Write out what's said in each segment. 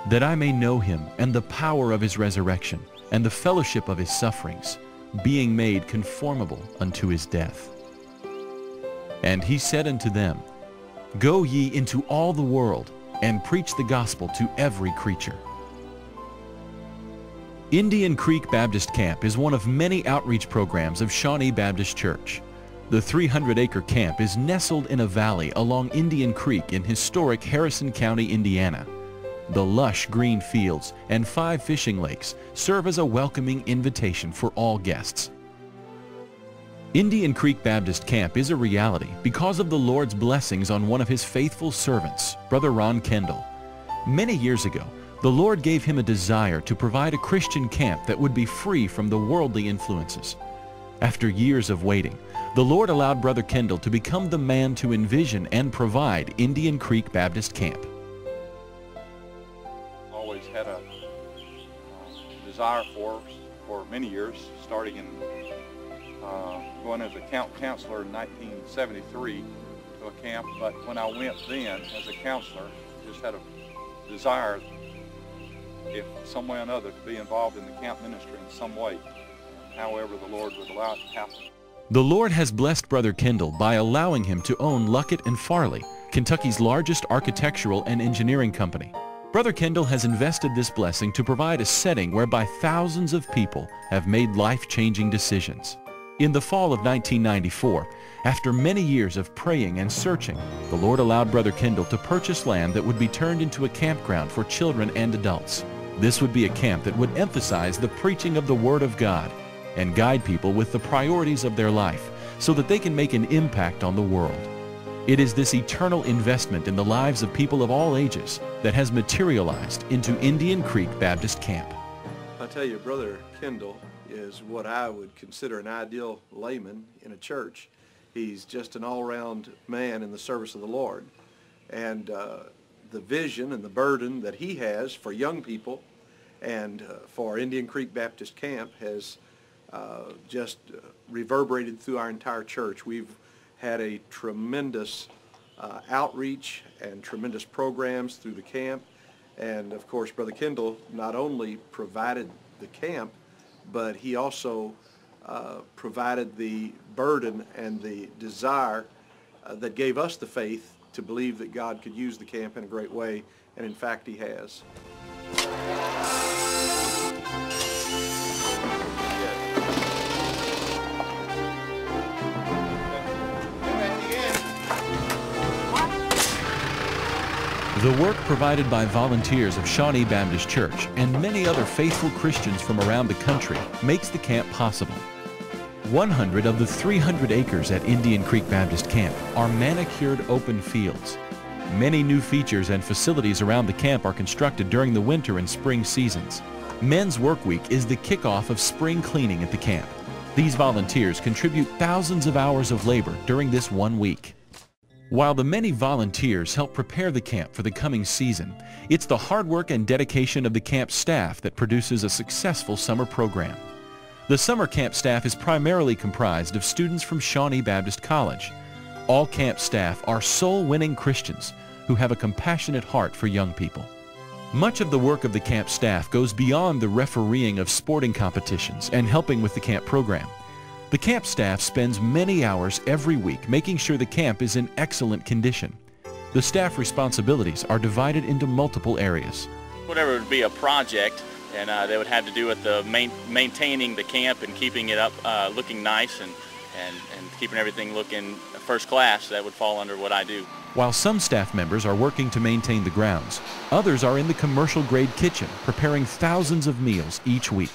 that I may know him and the power of his resurrection and the fellowship of his sufferings, being made conformable unto his death. And he said unto them, Go ye into all the world, and preach the gospel to every creature. Indian Creek Baptist Camp is one of many outreach programs of Shawnee Baptist Church. The 300-acre camp is nestled in a valley along Indian Creek in historic Harrison County, Indiana. The lush green fields and 5 fishing lakes serve as a welcoming invitation for all guests. Indian Creek Baptist Camp is a reality because of the Lord's blessings on one of his faithful servants, Brother Ron Kendall. Many years ago, the Lord gave him a desire to provide a Christian camp that would be free from the worldly influences. After years of waiting, the Lord allowed Brother Kendall to become the man to envision and provide Indian Creek Baptist Camp. Always had a desire for many years, starting in going as a camp counselor in 1973 to a camp, but when I went then as a counselor, just had a desire, if some way or another, to be involved in the camp ministry in some way, however the Lord would allow it to happen. The Lord has blessed Brother Kendall by allowing him to own Luckett & Farley, Kentucky's largest architectural and engineering company. Brother Kendall has invested this blessing to provide a setting whereby thousands of people have made life-changing decisions. In the fall of 1994, after many years of praying and searching, the Lord allowed Brother Kendall to purchase land that would be turned into a campground for children and adults. This would be a camp that would emphasize the preaching of the Word of God and guide people with the priorities of their life so that they can make an impact on the world. It is this eternal investment in the lives of people of all ages that has materialized into Indian Creek Baptist Camp. I tell you, Brother Kendall is what I would consider an ideal layman in a church. He's just an all-around man in the service of the Lord. And the vision and the burden that he has for young people and for Indian Creek Baptist Camp has just reverberated through our entire church. We've had a tremendous outreach and tremendous programs through the camp. And of course, Brother Kendall not only provided the camp, but he also provided the burden and the desire that gave us the faith to believe that God could use the camp in a great way, and in fact he has. The work provided by volunteers of Shawnee Baptist Church and many other faithful Christians from around the country makes the camp possible. 100 of the 300 acres at Indian Creek Baptist Camp are manicured open fields. Many new features and facilities around the camp are constructed during the winter and spring seasons. Men's Work Week is the kickoff of spring cleaning at the camp. These volunteers contribute thousands of hours of labor during this 1 week. While the many volunteers help prepare the camp for the coming season, it's the hard work and dedication of the camp staff that produces a successful summer program. The summer camp staff is primarily comprised of students from Shawnee Baptist College. All camp staff are soul-winning Christians who have a compassionate heart for young people. Much of the work of the camp staff goes beyond the refereeing of sporting competitions and helping with the camp program. The camp staff spends many hours every week making sure the camp is in excellent condition. The staff responsibilities are divided into multiple areas. Whatever would be a project, and they would have to do with the maintaining the camp and keeping it up looking nice and keeping everything looking first class, that would fall under what I do. While some staff members are working to maintain the grounds, others are in the commercial-grade kitchen preparing thousands of meals each week.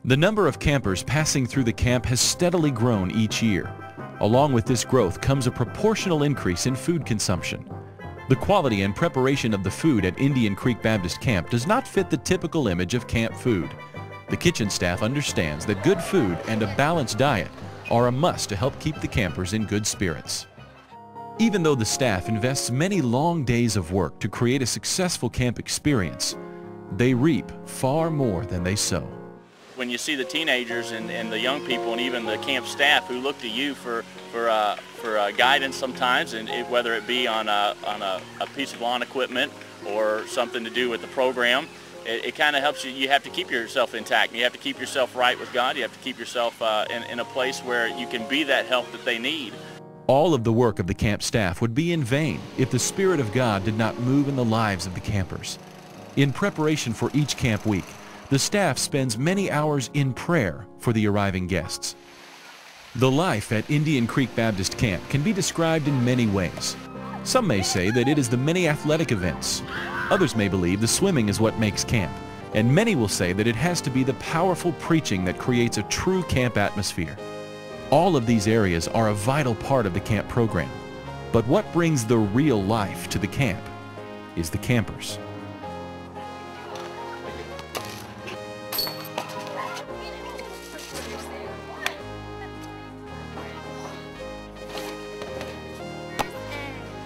The number of campers passing through the camp has steadily grown each year. Along with this growth comes a proportional increase in food consumption. The quality and preparation of the food at Indian Creek Baptist Camp does not fit the typical image of camp food. The kitchen staff understands that good food and a balanced diet are a must to help keep the campers in good spirits. Even though the staff invests many long days of work to create a successful camp experience, they reap far more than they sow. when you see the teenagers and the young people and even the camp staff who look to you for guidance sometimes, and whether it be on a piece of lawn equipment or something to do with the program. It kind of helps you. You have to keep yourself intact. You have to keep yourself right with God. You have to keep yourself in a place where you can be that help that they need. All of the work of the camp staff would be in vain if the Spirit of God did not move in the lives of the campers. In preparation for each camp week, the staff spends many hours in prayer for the arriving guests. The life at Indian Creek Baptist Camp can be described in many ways. Some may say that it is the many athletic events. Others may believe the swimming is what makes camp. And many will say that it has to be the powerful preaching that creates a true camp atmosphere. All of these areas are a vital part of the camp program. But what brings the real life to the camp is the campers.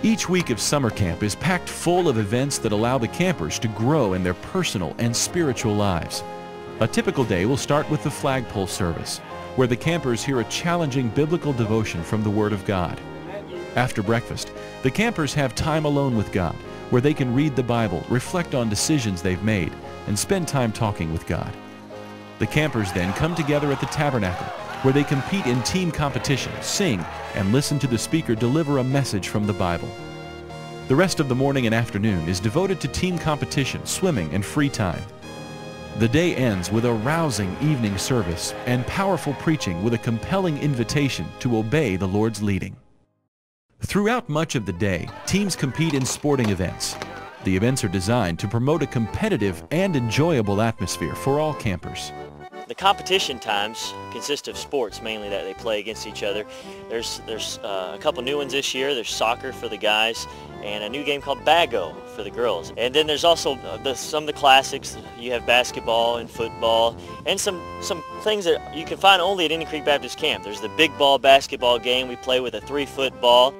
Each week of summer camp is packed full of events that allow the campers to grow in their personal and spiritual lives. A typical day will start with the Flagpole Service, where the campers hear a challenging biblical devotion from the Word of God. After breakfast, the campers have time alone with God, where they can read the Bible, reflect on decisions they've made, and spend time talking with God. The campers then come together at the Tabernacle, where they compete in team competition, sing, and listen to the speaker deliver a message from the Bible. The rest of the morning and afternoon is devoted to team competition, swimming, and free time. The day ends with a rousing evening service and powerful preaching with a compelling invitation to obey the Lord's leading. Throughout much of the day, teams compete in sporting events. The events are designed to promote a competitive and enjoyable atmosphere for all campers. The competition times consist of sports mainly that they play against each other. There's a couple new ones this year. There's soccer for the guys and a new game called Bago for the girls. And then there's also some of the classics. You have basketball and football and some things that you can find only at Indian Creek Baptist Camp. There's the big ball basketball game. We play with a 3-foot ball.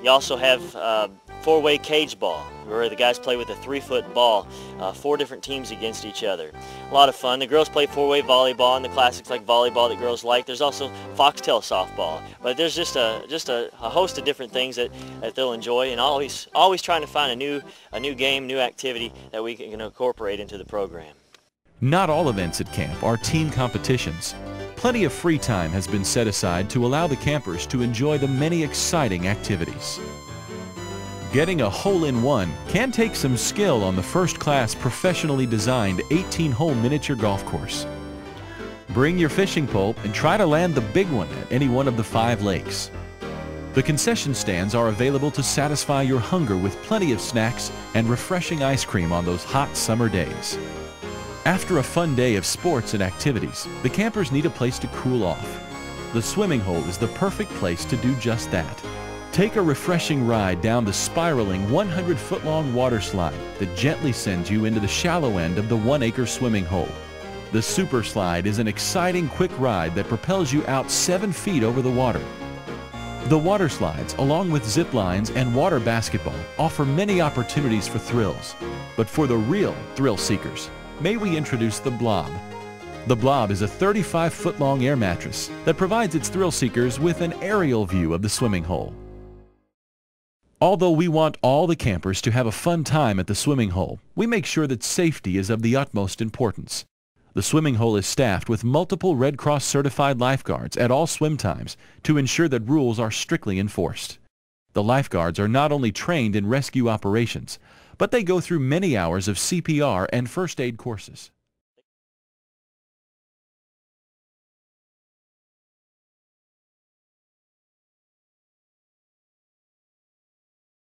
You also have four-way cage ball, where the guys play with a 3-foot ball, 4 different teams against each other. A lot of fun. The girls play four-way volleyball and the classics like volleyball that girls like. There's also foxtail softball. But there's just a host of different things that they'll enjoy, and always trying to find a new game, new activity that we can incorporate into the program. Not all events at camp are team competitions. Plenty of free time has been set aside to allow the campers to enjoy the many exciting activities. Getting a hole-in-one can take some skill on the first-class professionally designed 18-hole miniature golf course. Bring your fishing pole and try to land the big one at any one of the 5 lakes. The concession stands are available to satisfy your hunger with plenty of snacks and refreshing ice cream on those hot summer days. After a fun day of sports and activities, the campers need a place to cool off. The swimming hole is the perfect place to do just that. Take a refreshing ride down the spiraling 100-foot-long water slide that gently sends you into the shallow end of the 1-acre swimming hole. The super slide is an exciting quick ride that propels you out 7 feet over the water. The water slides, along with zip lines and water basketball, offer many opportunities for thrills. But for the real thrill seekers, may we introduce the Blob. The Blob is a 35-foot-long air mattress that provides its thrill seekers with an aerial view of the swimming hole. Although we want all the campers to have a fun time at the swimming hole, we make sure that safety is of the utmost importance. The swimming hole is staffed with multiple Red Cross certified lifeguards at all swim times to ensure that rules are strictly enforced. The lifeguards are not only trained in rescue operations, but they go through many hours of CPR and first aid courses.